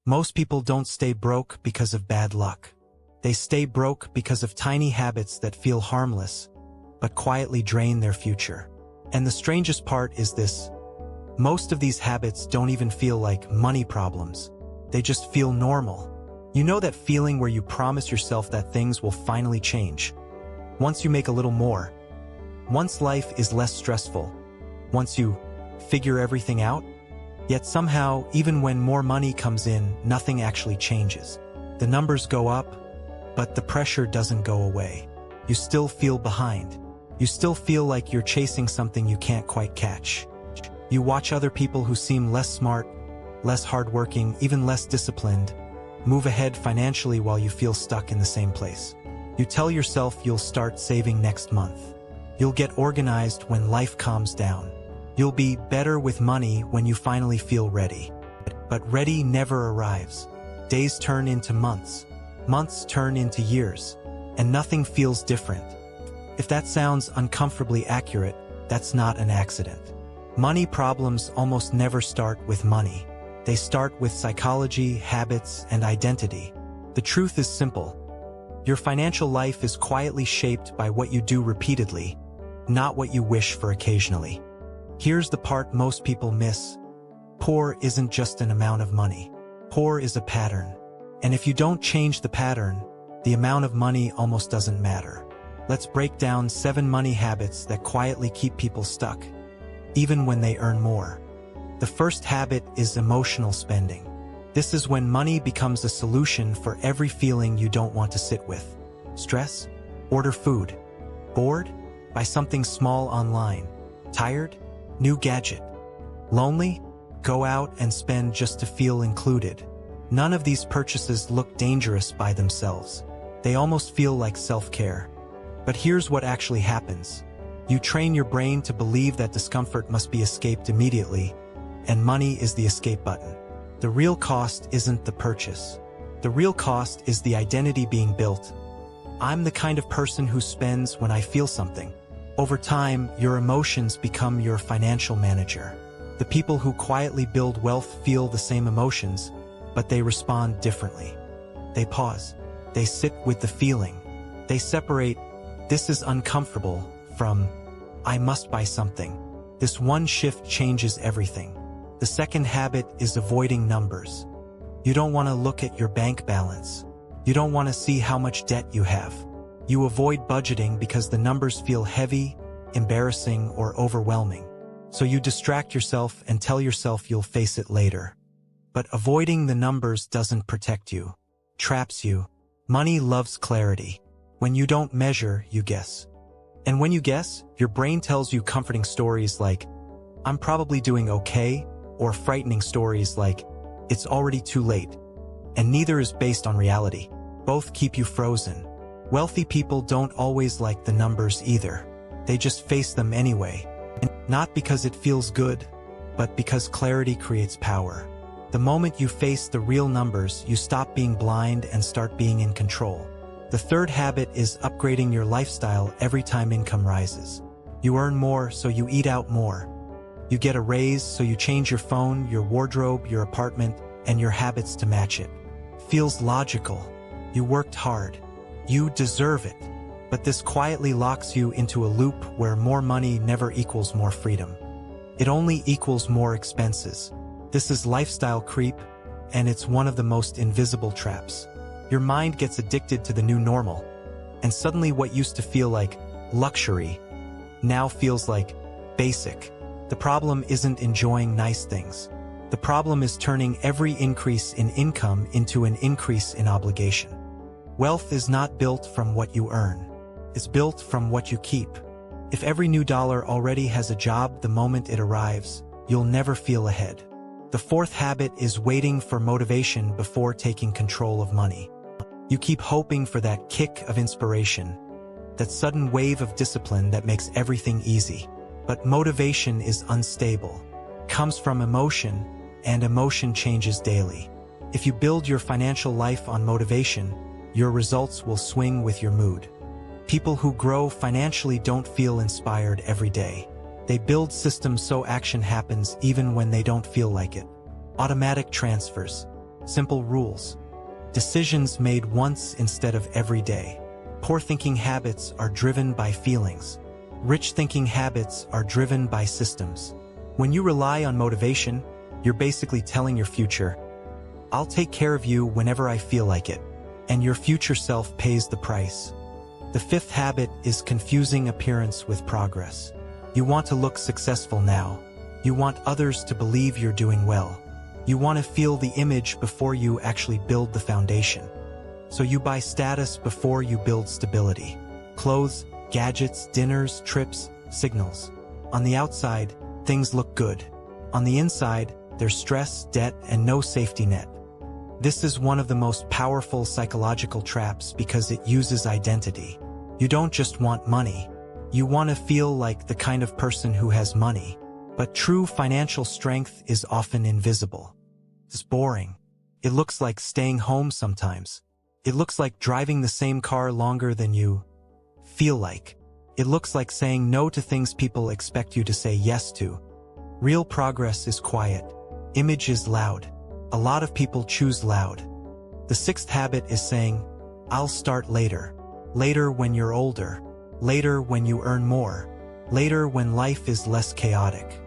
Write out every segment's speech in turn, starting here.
Most people don't stay broke because of bad luck. They stay broke because of tiny habits that feel harmless, but quietly drain their future. And the strangest part is this: most of these habits don't even feel like money problems. They just feel normal. You know that feeling where you promise yourself that things will finally change? Once you make a little more. Once life is less stressful. Once you figure everything out. Yet somehow, even when more money comes in, nothing actually changes. The numbers go up, but the pressure doesn't go away. You still feel behind. You still feel like you're chasing something you can't quite catch. You watch other people who seem less smart, less hardworking, even less disciplined, move ahead financially while you feel stuck in the same place. You tell yourself you'll start saving next month. You'll get organized when life calms down. You'll be better with money when you finally feel ready. But ready never arrives. Days turn into months. Months turn into years. And nothing feels different. If that sounds uncomfortably accurate, that's not an accident. Money problems almost never start with money. They start with psychology, habits, and identity. The truth is simple. Your financial life is quietly shaped by what you do repeatedly, not what you wish for occasionally. Here's the part most people miss. Poor isn't just an amount of money. Poor is a pattern. And if you don't change the pattern, the amount of money almost doesn't matter. Let's break down 7 money habits that quietly keep people stuck, even when they earn more. The first habit is emotional spending. This is when money becomes a solution for every feeling you don't want to sit with. Stress? Order food. Bored? Buy something small online. Tired? New gadget. Lonely? Go out and spend just to feel included. None of these purchases look dangerous by themselves. They almost feel like self-care. But here's what actually happens. You train your brain to believe that discomfort must be escaped immediately, and money is the escape button. The real cost isn't the purchase. The real cost is the identity being built. I'm the kind of person who spends when I feel something. Over time, your emotions become your financial manager. The people who quietly build wealth feel the same emotions, but they respond differently. They pause. They sit with the feeling. They separate, "This is uncomfortable," from, "I must buy something." This one shift changes everything. The second habit is avoiding numbers. You don't want to look at your bank balance. You don't want to see how much debt you have. You avoid budgeting because the numbers feel heavy, embarrassing, or overwhelming. So you distract yourself and tell yourself you'll face it later. But avoiding the numbers doesn't protect you, traps you. Money loves clarity. When you don't measure, you guess. And when you guess, your brain tells you comforting stories like, "I'm probably doing okay," or frightening stories like, "It's already too late." And neither is based on reality. Both keep you frozen. Wealthy people don't always like the numbers either. They just face them anyway. Not because it feels good, but because clarity creates power. The moment you face the real numbers, you stop being blind and start being in control. The third habit is upgrading your lifestyle every time income rises. You earn more, so you eat out more. You get a raise, so you change your phone, your wardrobe, your apartment, and your habits to match it. Feels logical. You worked hard. You deserve it. But this quietly locks you into a loop where more money never equals more freedom. It only equals more expenses. This is lifestyle creep, and it's one of the most invisible traps. Your mind gets addicted to the new normal, and suddenly what used to feel like luxury now feels like basic. The problem isn't enjoying nice things. The problem is turning every increase in income into an increase in obligation. Wealth is not built from what you earn. It's built from what you keep. If every new dollar already has a job the moment it arrives, you'll never feel ahead. The fourth habit is waiting for motivation before taking control of money. You keep hoping for that kick of inspiration, that sudden wave of discipline that makes everything easy. But motivation is unstable, comes from emotion, and emotion changes daily. If you build your financial life on motivation, your results will swing with your mood. People who grow financially don't feel inspired every day. They build systems so action happens even when they don't feel like it. Automatic transfers. Simple rules. Decisions made once instead of every day. Poor thinking habits are driven by feelings. Rich thinking habits are driven by systems. When you rely on motivation, you're basically telling your future, I'll take care of you whenever I feel like it. And your future self pays the price. The fifth habit is confusing appearance with progress. You want to look successful now. You want others to believe you're doing well. You want to feel the image before you actually build the foundation. So you buy status before you build stability. Clothes, gadgets, dinners, trips, signals. On the outside, things look good. On the inside, there's stress, debt, and no safety net. This is one of the most powerful psychological traps because it uses identity. You don't just want money. You want to feel like the kind of person who has money. But true financial strength is often invisible. It's boring. It looks like staying home sometimes. It looks like driving the same car longer than you feel like. It looks like saying no to things people expect you to say yes to. Real progress is quiet. Image is loud. A lot of people choose loud. The sixth habit is saying, I'll start later. Later when you're older. Later when you earn more. Later when life is less chaotic.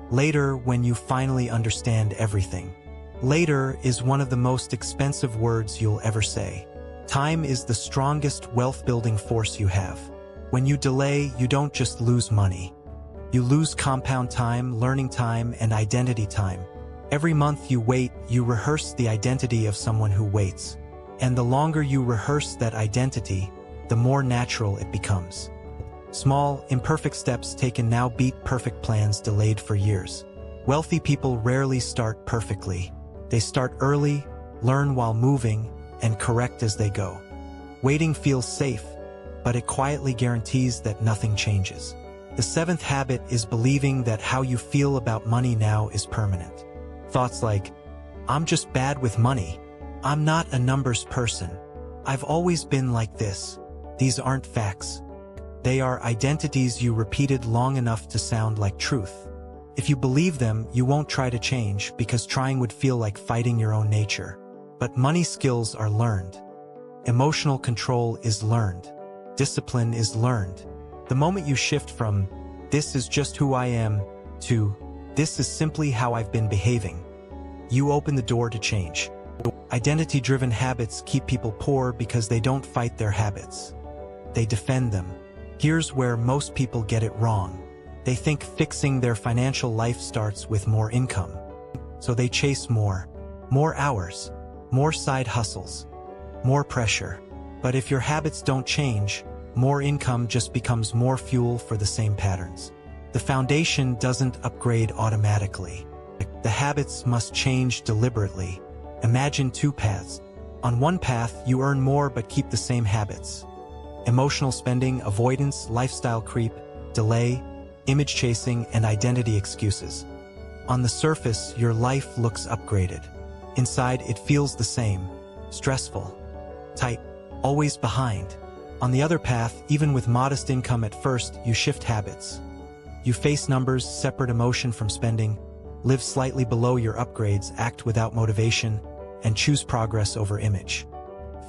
Later when you finally understand everything. Later is one of the most expensive words you'll ever say. Time is the strongest wealth-building force you have. When you delay, you don't just lose money. You lose compound time, learning time, and identity time. Every month you wait, you rehearse the identity of someone who waits. And the longer you rehearse that identity, the more natural it becomes. Small, imperfect steps taken now beat perfect plans delayed for years. Wealthy people rarely start perfectly. They start early, learn while moving, and correct as they go. Waiting feels safe, but it quietly guarantees that nothing changes. The seventh habit is believing that how you feel about money now is permanent. Thoughts like, I'm just bad with money. I'm not a numbers person. I've always been like this. These aren't facts. They are identities you repeated long enough to sound like truth. If you believe them, you won't try to change because trying would feel like fighting your own nature. But money skills are learned. Emotional control is learned. Discipline is learned. The moment you shift from, this is just who I am, to, this is simply how I've been behaving, you open the door to change. Identity-driven habits keep people poor because they don't fight their habits. They defend them. Here's where most people get it wrong. They think fixing their financial life starts with more income. So they chase more hours, more side hustles, more pressure. But if your habits don't change, more income just becomes more fuel for the same patterns. The foundation doesn't upgrade automatically. The habits must change deliberately. Imagine two paths. On one path, you earn more but keep the same habits. Emotional spending, avoidance, lifestyle creep, delay, image chasing, and identity excuses. On the surface, your life looks upgraded. Inside, it feels the same. Stressful, tight, always behind. On the other path, even with modest income at first, you shift habits. You face numbers, separate emotion from spending, live slightly below your upgrades, act without motivation, and choose progress over image.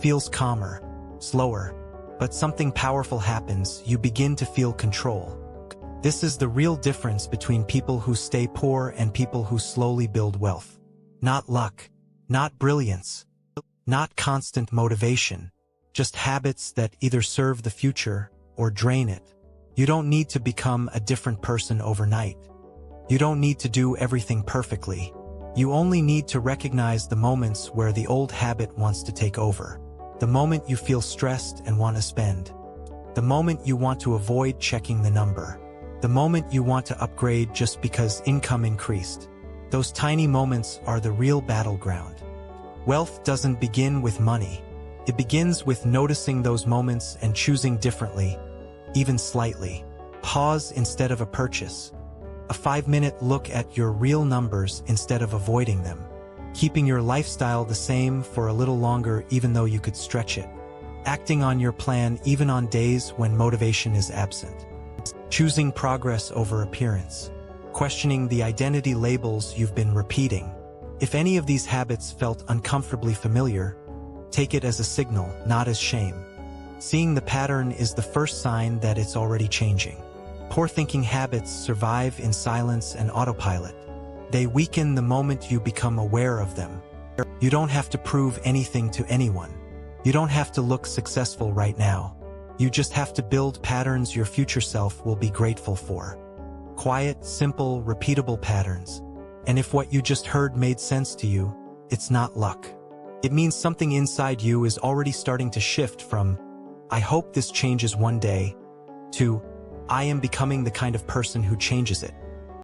Feels calmer, slower, but something powerful happens. You begin to feel control. This is the real difference between people who stay poor and people who slowly build wealth. Not luck, not brilliance, not constant motivation, just habits that either serve the future or drain it. You don't need to become a different person overnight. You don't need to do everything perfectly. You only need to recognize the moments where the old habit wants to take over. The moment you feel stressed and want to spend. The moment you want to avoid checking the number. The moment you want to upgrade just because income increased. Those tiny moments are the real battleground. Wealth doesn't begin with money. It begins with noticing those moments and choosing differently, even slightly. Pause instead of a purchase. A 5-minute look at your real numbers instead of avoiding them. Keeping your lifestyle the same for a little longer even though you could stretch it. Acting on your plan even on days when motivation is absent. Choosing progress over appearance. Questioning the identity labels you've been repeating. If any of these habits felt uncomfortably familiar, take it as a signal, not as shame. Seeing the pattern is the first sign that it's already changing. Poor thinking habits survive in silence and autopilot. They weaken the moment you become aware of them. You don't have to prove anything to anyone. You don't have to look successful right now. You just have to build patterns your future self will be grateful for. Quiet, simple, repeatable patterns. And if what you just heard made sense to you, it's not luck. It means something inside you is already starting to shift from, "I hope this changes one day," to, "I am becoming the kind of person who changes it."